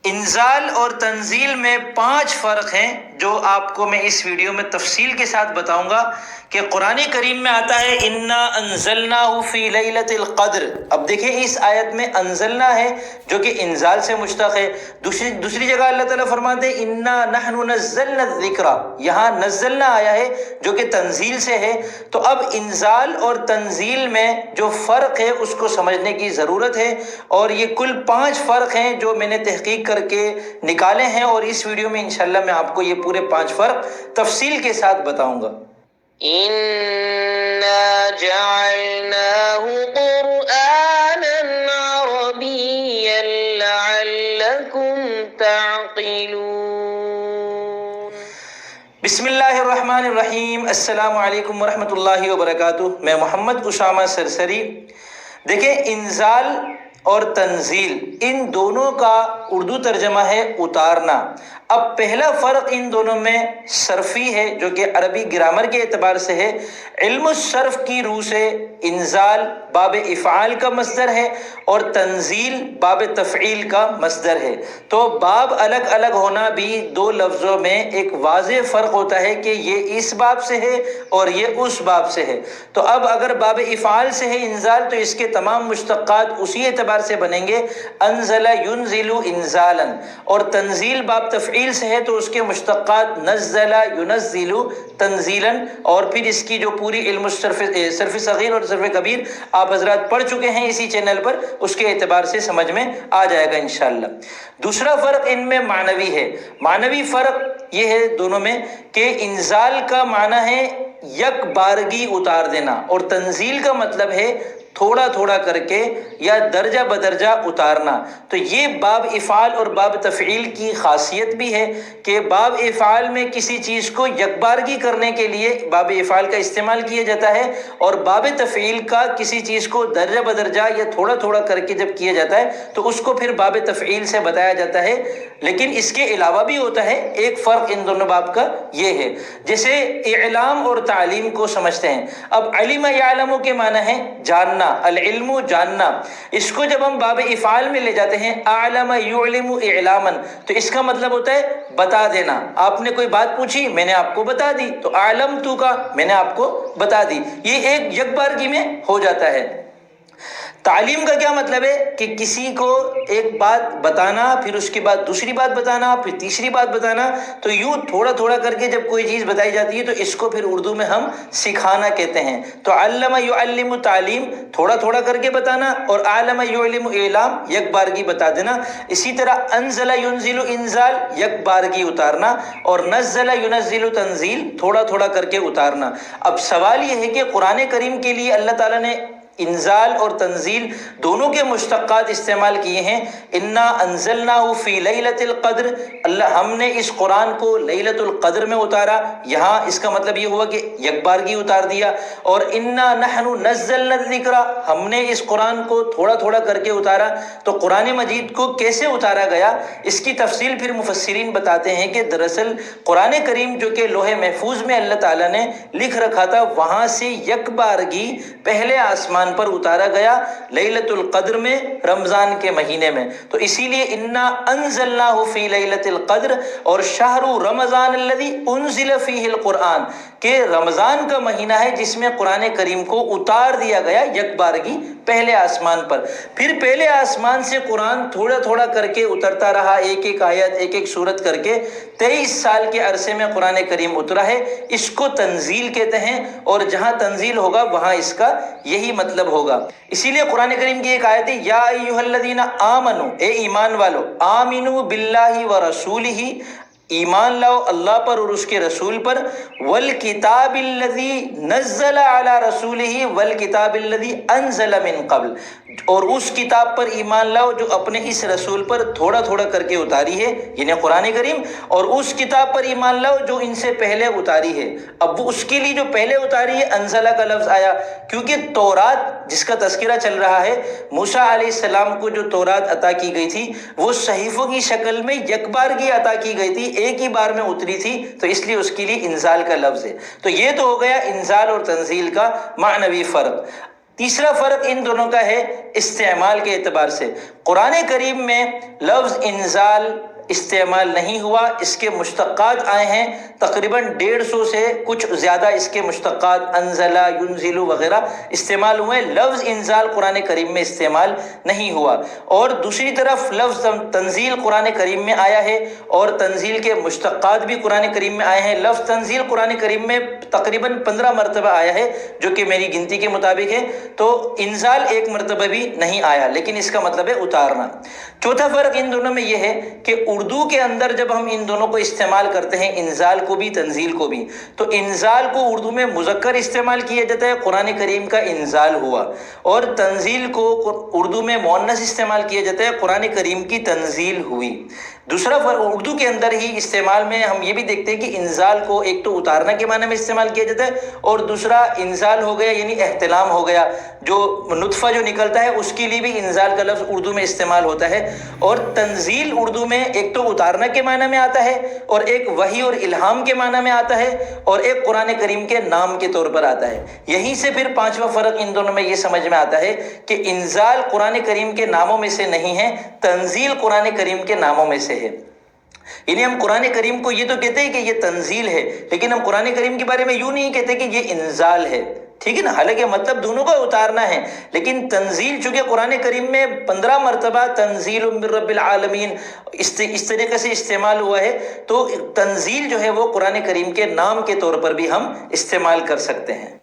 انزال اور تنزیل میں 5 فرق ہیں جو آپ کو میں اس ویڈیو میں تفصیل کے ساتھ بتاؤں گا کہ قرآن کریم میں آتا ہے انا انزلناہ فی لیلۃ القدر. اب دیکھیں اس آیت میں انزلنا ہے جو کہ انزال سے مشتق ہے. دوسری جگہ اللہ تعالیٰ فرماتے ہیں انا نحن نزلنا الذکر، یہاں نزلنا آیا ہے جو کہ تنزیل سے ہے. تو اب انزال اور تنزیل میں جو فرق ہے اس کو سمجھنے کی ضرورت ہے، اور یہ کل 5 فرق ہیں جو میں نے تحقیق کر کے نکالے ہیں، اور اس ویڈیو میں انشاءاللہ میں آپ کو یہ پورے 5 فرق تفصیل کے ساتھ بتاؤں گا. إنا جعلناه قرآنا عربيا لعلكم تعقلون. بسم اللہ الرحمن الرحیم. السلام علیکم ورحمۃ اللہ وبرکاتہ. میں محمد اسامہ سرسری. دیکھیں انزال اور تنزیل ان دونوں کا اردو ترجمہ ہے اتارنا. اب پہلا فرق ان دونوں میں صرفی ہے جو کہ عربی گرامر کے اعتبار سے ہے. علم الصرف کی روح سے انزال باب افعال کا مصدر ہے اور تنزیل باب تفعیل کا مصدر ہے. تو باب الگ الگ ہونا بھی دو لفظوں میں ایک واضح فرق ہوتا ہے کہ یہ اس باب سے ہے اور یہ اس باب سے ہے. تو اب اگر باب افعال سے ہے انزال تو اس کے تمام مشتقات اسی اعتبار سے بنیں گے انزل ینزل انزالا، اور تنزیل باب تفعیل سے ہے تو اس کے مشتقات نزل ینزل تنزیلا. اور پھر اس کی جو پوری علم صرف صغیر اور صرف کبیر آپ حضرات پڑھ چکے ہیں اسی چینل پر، اس کے اعتبار سے سمجھ میں آ جائے گا انشاءاللہ. دوسرا فرق ان میں معنوی ہے. معنوی فرق یہ ہے دونوں میں کہ انزال کا معنی ہے یک بارگی اتار دینا، اور تنزیل کا مطلب ہے تھوڑا تھوڑا کر کے یا درجہ بدرجہ اتارنا. تو یہ باب افعال اور باب تفعیل کی خاصیت بھی ہے کہ باب افعال میں کسی چیز کو یکبارگی کرنے کے لیے باب افعال کا استعمال کیا جاتا ہے، اور باب تفعیل کا کسی چیز کو درجہ بدرجہ یا تھوڑا تھوڑا کر کے جب کیا جاتا ہے تو اس کو پھر باب تفعیل سے بتایا جاتا ہے. لیکن اس کے علاوہ بھی ہوتا ہے ایک فرق ان دونوں باب کا یہ ہے. جیسے اعلام اور تعلیم کو سمجھتے ہیں. اب علم یعلم کے معنی ہے جاننا، العلم جاننا. اس کو جب ہم باب افعال میں لے جاتے ہیں اعلم یعلم اعلاما تو اس کا مطلب ہوتا ہے بتا دینا. آپ نے کوئی بات پوچھی میں نے آپ کو بتا دی، تو علمت کا میں نے آپ کو بتا دی. یہ ایک یکبارگی میں ہو جاتا ہے. تعلیم کا کیا مطلب ہے کہ کسی کو ایک بات بتانا، پھر اس کے بعد دوسری بات بتانا، پھر تیسری بات بتانا. تو یوں تھوڑا تھوڑا کر کے جب کوئی چیز بتائی جاتی ہے تو اس کو پھر اردو میں ہم سکھانا کہتے ہیں. تو علم یعلم تعلیم تھوڑا تھوڑا کر کے بتانا، اور علم یعلم اعلام یک بارگی بتا دینا. اسی طرح انزل ینزل انزال یک بارگی اتارنا، اور نزل ینزل تنزیل تھوڑا تھوڑا کر کے اتارنا. اب سوال یہ ہے کہ قرآن کریم کے لیے اللہ تعالیٰ نے انزال اور تنزیل دونوں کے مشتقات استعمال کیے ہیں. انا انزلناہ فی لیلۃ القدر، اللہ ہم نے اس قرآن کو لیلۃ القدر میں اتارا. یہاں اس کا مطلب یہ ہوا کہ یکبارگی اتار دیا. اور انا نحن نزلنا الذکر، ہم نے اس قرآن کو تھوڑا تھوڑا کر کے اتارا. تو قرآن مجید کو کیسے اتارا گیا اس کی تفصیل پھر مفسرین بتاتے ہیں کہ دراصل قرآن کریم جو کہ لوح محفوظ میں اللہ تعالیٰ نے لکھ رکھا تھا وہاں سے یکبارگی پہلے آسمان پر اتارا گیا لیلۃ القدر میں، رمضان کے مہینے میں. تو اسی لیے انا انزلناہ فی لیلۃ القدر اور شہر رمضان الذی انزل فیہ القرآن، کہ رمضان کا مہینہ ہے جس میں قرآن کریم کو اتار دیا گیا یکبارگی پہلے آسمان پر. پھر پہلے آسمان سے قرآن تھوڑا تھوڑا کر کے اترتا رہا، ایک ایک آیت ایک ایک سورت کر کے 23 سال کے عرصے میں قرآن کریم اترا ہے. اس کو تنزیل کہتے ہیں، اور جہاں تنزیل ہوگا وہاں اس کا یہی مطلب ہوگا. اسی لیے قرآن کریم کی ایک آیت ہے یا ایھا الذین آمنوا، اے ایمان والو، آمنوا باللہ ورسولہ، ایمان لاؤ اللہ پر اور اس کے رسول پر، والکتاب الذی نزل علی رسولہ والکتاب الذی انزل من قبل، اور اس کتاب پر ایمان لاؤ جو اپنے اس رسول پر تھوڑا تھوڑا کر کے اتاری ہے یعنی قرآن کریم، اور اس کتاب پر ایمان لاؤ جو ان سے پہلے اتاری ہے. اب وہ اس کے لیے جو پہلے اتاری ہے انزلہ کا لفظ آیا کیونکہ تورات جس کا تذکرہ چل رہا ہے، موسیٰ علیہ السلام کو جو تورات عطا کی گئی تھی وہ صحیفوں کی شکل میں یکبارگی عطا کی گئی تھی، ایک ہی بار میں اتری تھی، تو اس لیے اس کے لیے انزال کا لفظ ہے. تو یہ تو ہو گیا انزال اور تنزیل کا معنوی فرق. تیسرا فرق ان دونوں کا ہے استعمال کے اعتبار سے۔ قرآن کریم میں لفظ انزال استعمال نہیں ہوا، اس کے مشتقات آئے ہیں تقریباً 150 سے کچھ زیادہ، اس کے مشتقات انزلہ، ینزل وغیرہ استعمال ہوئے، لفظ انزال قرآن کریم میں استعمال نہیں ہوا۔ اور دوسری طرف لفظ تنزیل قرآن کریم میں آیا ہے اور تنزیل کے مشتقات بھی قرآن کریم میں آئے ہیں۔ لفظ تنزیل قرآن کریم میں تقریباً 15 مرتبہ آیا ہے جو کہ میری گنتی کے مطابق ہے، تو انزال ایک مرتبہ بھی نہیں آیا، لیکن اس کا مطلب ہے اتارنا۔ چوتھا فرق ان دونوں میں یہ ہے کہ اردو کے اندر جب ہم ان دونوں کو استعمال کرتے ہیں، انزال کو بھی تنزیل کو بھی، تو انزال کو اردو میں مذکر استعمال کیا جاتا ہے، قرآن کریم کا انزال ہوا، اور تنزیل کو اردو میں مؤنث استعمال کیا جاتا ہے، قرآن کریم کی تنزیل ہوئی۔ دوسرا فرق اردو کے اندر ہی استعمال میں ہم یہ بھی دیکھتے ہیں کہ انزال کو ایک تو اتارنا کے معنی میں استعمال کیا جاتا ہے، اور دوسرا انزال ہو گیا یعنی احتلام ہو گیا، جو نطفہ جو نکلتا ہے اس کے لیے بھی انزال کا لفظ اردو میں استعمال ہوتا ہے۔ اور تنزیل اردو میں ایک تو اتارنا کے معنی میں آتا ہے، اور ایک وحی اور الہام کے معنی میں آتا ہے، اور ایک قرآن کریم کے نام کے طور پر آتا ہے۔ یہیں سے پھر پانچواں فرق ان دونوں میں یہ سمجھ میں آتا ہے کہ انزال قرآن کریم کے ناموں میں سے نہیں ہے، تنزیل قرآن کریم کے ناموں میں سے ہے۔ یعنی ہم قرآن کریم کو یہ تو کہتے ہیں کہ یہ تنزیل ہے، لیکن ہم قرآن کریم کے بارے میں یوں نہیں کہتے کہ یہ انزال ہے، ٹھیک ہے نا؟ حالانکہ مطلب دونوں کا اتارنا ہے، لیکن تنزیل چونکہ قرآن کریم میں 15 مرتبہ تنزیل من رب العالمین اس طریقے سے استعمال ہوا ہے، تو تنزیل جو ہے وہ قرآن کریم کے نام کے طور پر بھی ہم استعمال کر سکتے ہیں۔